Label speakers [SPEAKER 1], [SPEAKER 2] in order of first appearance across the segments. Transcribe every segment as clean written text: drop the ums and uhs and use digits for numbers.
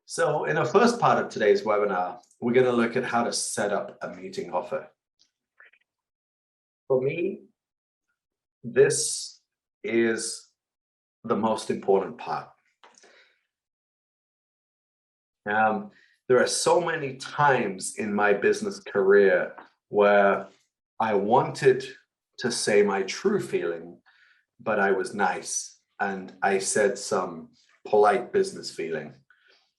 [SPEAKER 1] So in the first part of today's webinar, we're going to look at how to set up a meeting offer. For me, this is the most important part. There are so many times in my business career where I wanted to say my true feeling, but I was nice and I said some polite business feeling.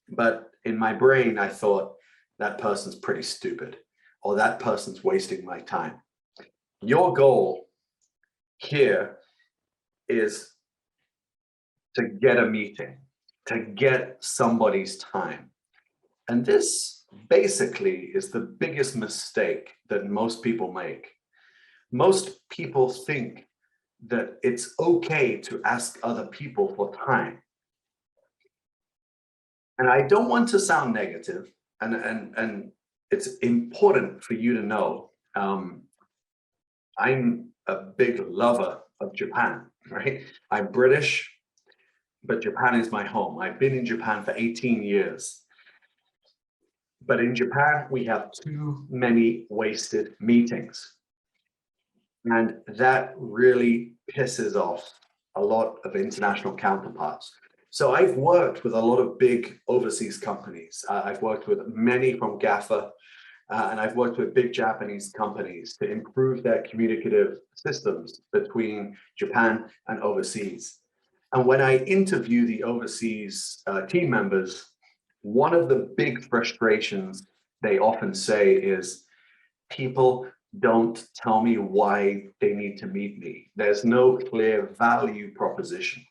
[SPEAKER 1] But in my brain, I thought that person's pretty stupid or that person's wasting my time. Your goal here is to get a meeting, to get somebody's time. And this basically is the biggest mistake that most people make. Most people think that it's okay to ask other people for time. And I don't want to sound negative, and it's important for you to know, I'm a big lover of Japan, right? I'm British, but Japan is my home. I've been in Japan for 18 years. But in Japan, we have too many wasted meetings. And that really pisses off a lot of international counterparts. So I've worked with a lot of big overseas companies. I've worked with many from GAFA, and I've worked with big Japanese companies to improve their communicative systems between Japan and overseas. And when I interview the overseas team members, one of the big frustrations they often say is, people don't tell me why they need to meet me. There's no clear value proposition.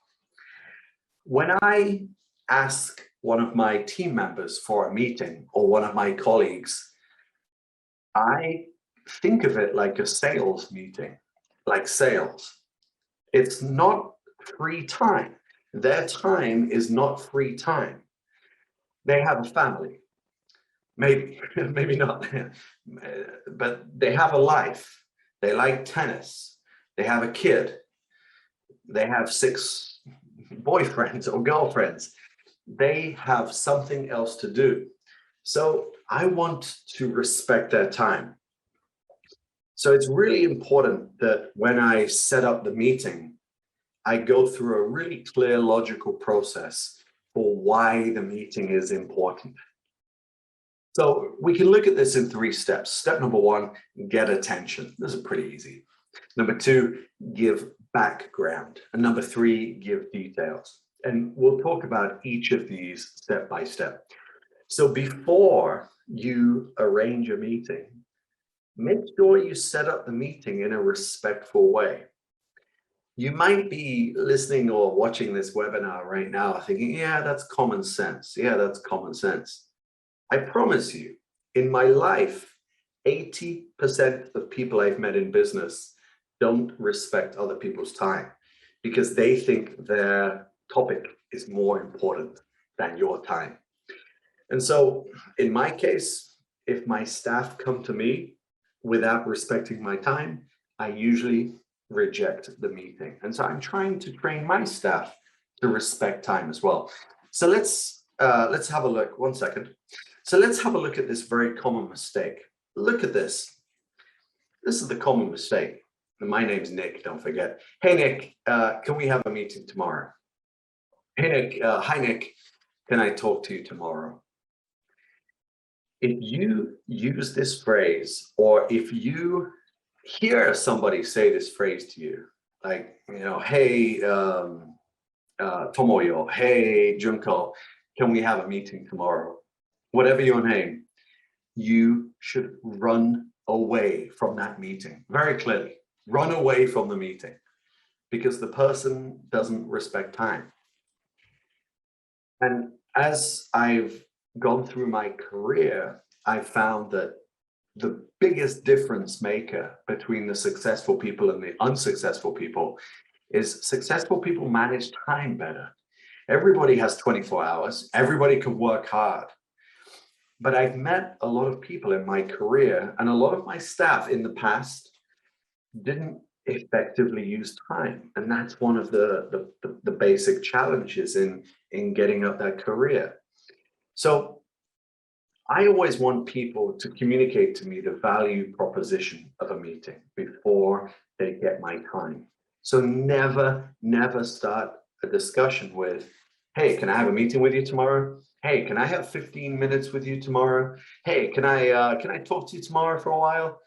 [SPEAKER 1] When I ask one of my team members for a meeting or one of my colleagues, I think of it like a sales meeting, like sales. It's not free time. Their time is not free time. They have a family, maybe, maybe not, but they have a life. They like tennis. They have a kid. They have 6 boyfriends or girlfriends. They have something else to do. So I want to respect their time. So it's really important that when I set up the meeting, I go through a really clear, logical process for why the meeting is important. So we can look at this in 3 steps. Step number 1, get attention. This is pretty easy. Number 2, give background. And number 3, give details. And we'll talk about each of these step by step. So before you arrange a meeting, make sure you set up the meeting in a respectful way. You might be listening or watching this webinar right now thinking, yeah, that's common sense. Yeah, that's common sense. I promise you, in my life, 80% of people I've met in business don't respect other people's time because they think their topic is more important than your time. And so in my case, if my staff come to me without respecting my time, I usually reject the meeting. And so I'm trying to train my staff to respect time as well. So let's have a look. 1 second. So let's have a look at this very common mistake. Look at this. This is the common mistake. And my name's Nick, don't forget. Hey, Nick, can we have a meeting tomorrow? Hey, Nick, hi, Nick, can I talk to you tomorrow? If you use this phrase, or if you hear somebody say this phrase to you, like, hey, Tomoyo, hey, Junko, can we have a meeting tomorrow? Whatever your name, you should run away from that meeting, very clearly. Run away from the meeting because the person doesn't respect time. And as I've gone through my career, I found that the biggest difference maker between the successful people and the unsuccessful people is successful people manage time better. Everybody has 24 hours. Everybody can work hard. But I've met a lot of people in my career, and a lot of my staff in the past didn't effectively use time. And that's one of the basic challenges in getting up that career. So I always want people to communicate to me the value proposition of a meeting before they get my time. So never start a discussion with, hey, can I have a meeting with you tomorrow? Hey, can I have 15 minutes with you tomorrow? Hey, can I talk to you tomorrow for a while?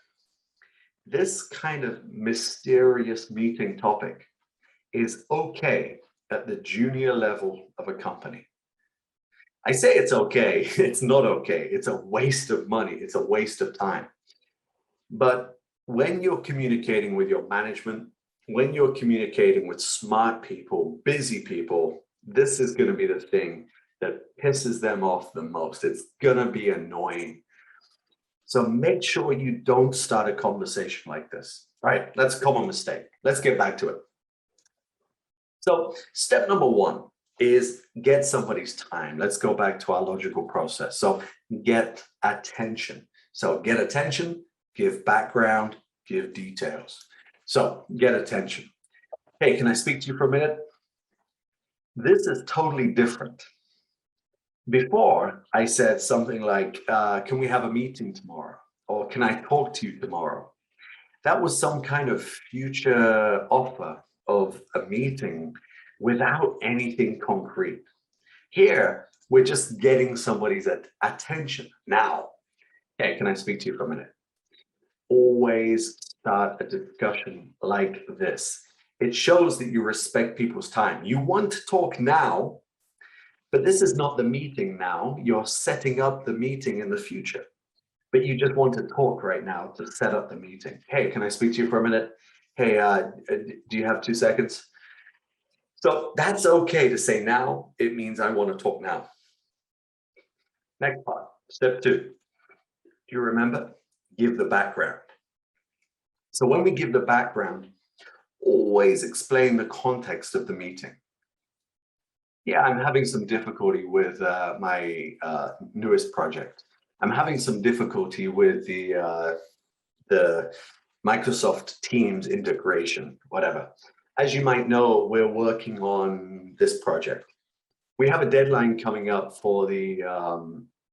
[SPEAKER 1] This kind of mysterious meeting topic is okay at the junior level of a company. I say it's okay, it's not okay. It's a waste of money, it's a waste of time. But when you're communicating with your management, when you're communicating with smart people, busy people, this is going to be the thing that pisses them off the most. It's going to be annoying. So make sure you don't start a conversation like this. All right, that's a common mistake. Let's get back to it. So step number one is get somebody's time. Let's go back to our logical process. So get attention. So get attention, give background, give details. So get attention. Hey, can I speak to you for a minute? This is totally different. Before, I said something like, can we have a meeting tomorrow? Or can I talk to you tomorrow? That was some kind of future offer of a meeting without anything concrete. Here, we're just getting somebody's attention now. Hey, can I speak to you for a minute? Always start a discussion like this. It shows that you respect people's time. You want to talk now, but this is not the meeting now. You're setting up the meeting in the future. But you just want to talk right now to set up the meeting. Hey, can I speak to you for a minute? Hey, do you have 2 seconds? So that's okay to say now. It means I want to talk now. Next part, step 2. Do you remember? Give the background. So when we give the background, always explain the context of the meeting. Yeah, I'm having some difficulty with my newest project. I'm having some difficulty with the Microsoft Teams integration, whatever. As you might know, we're working on this project. We have a deadline coming up for the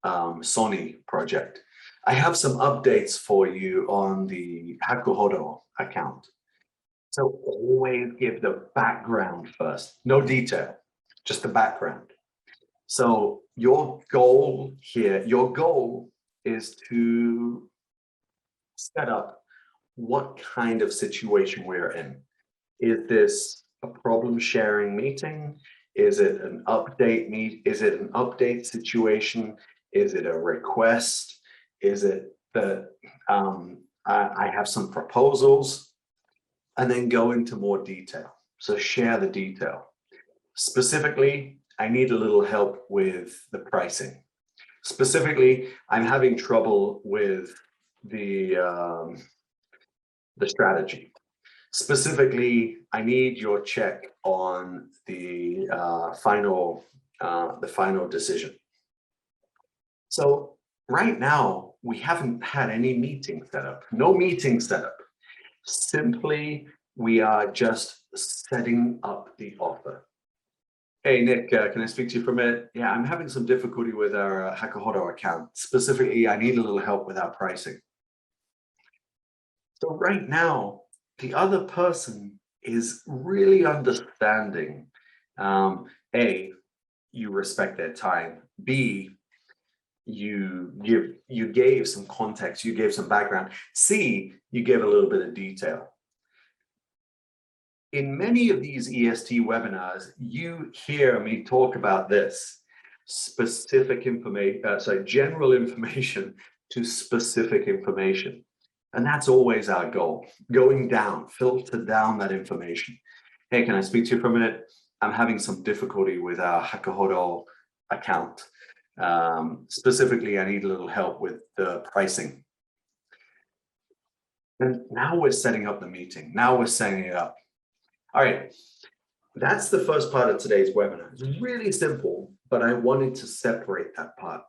[SPEAKER 1] Sony project. I have some updates for you on the Hakuhodo account. So always give the background first, no detail, just the background. So your goal here, your goal is to set up what kind of situation we're in. Is this a problem sharing meeting? Is it an update meet? Is it an update situation? Is it a request? Is it that I have some proposals? And then go into more detail. So share the detail. Specifically, I need a little help with the pricing. Specifically, I'm having trouble with the strategy. Specifically, I need your check on the final decision. So right now, we haven't had any meeting set up, no meeting set up. Simply, we are just setting up the offer. Hey, Nick, can I speak to you for a minute? Yeah, I'm having some difficulty with our Hakuhodo account. Specifically, I need a little help with our pricing. So right now, the other person is really understanding. A, you respect their time. B, you gave some context, you gave some background. C, you gave a little bit of detail. In many of these EST webinars, you hear me talk about this specific information, general information to specific information. And that's always our goal, going down, filter down that information. Hey, can I speak to you for a minute? I'm having some difficulty with our Hakuhodo account. Specifically, I need a little help with the pricing. And now we're setting up the meeting. Now we're setting it up. All right, that's the first part of today's webinar. It's really simple, but I wanted to separate that part.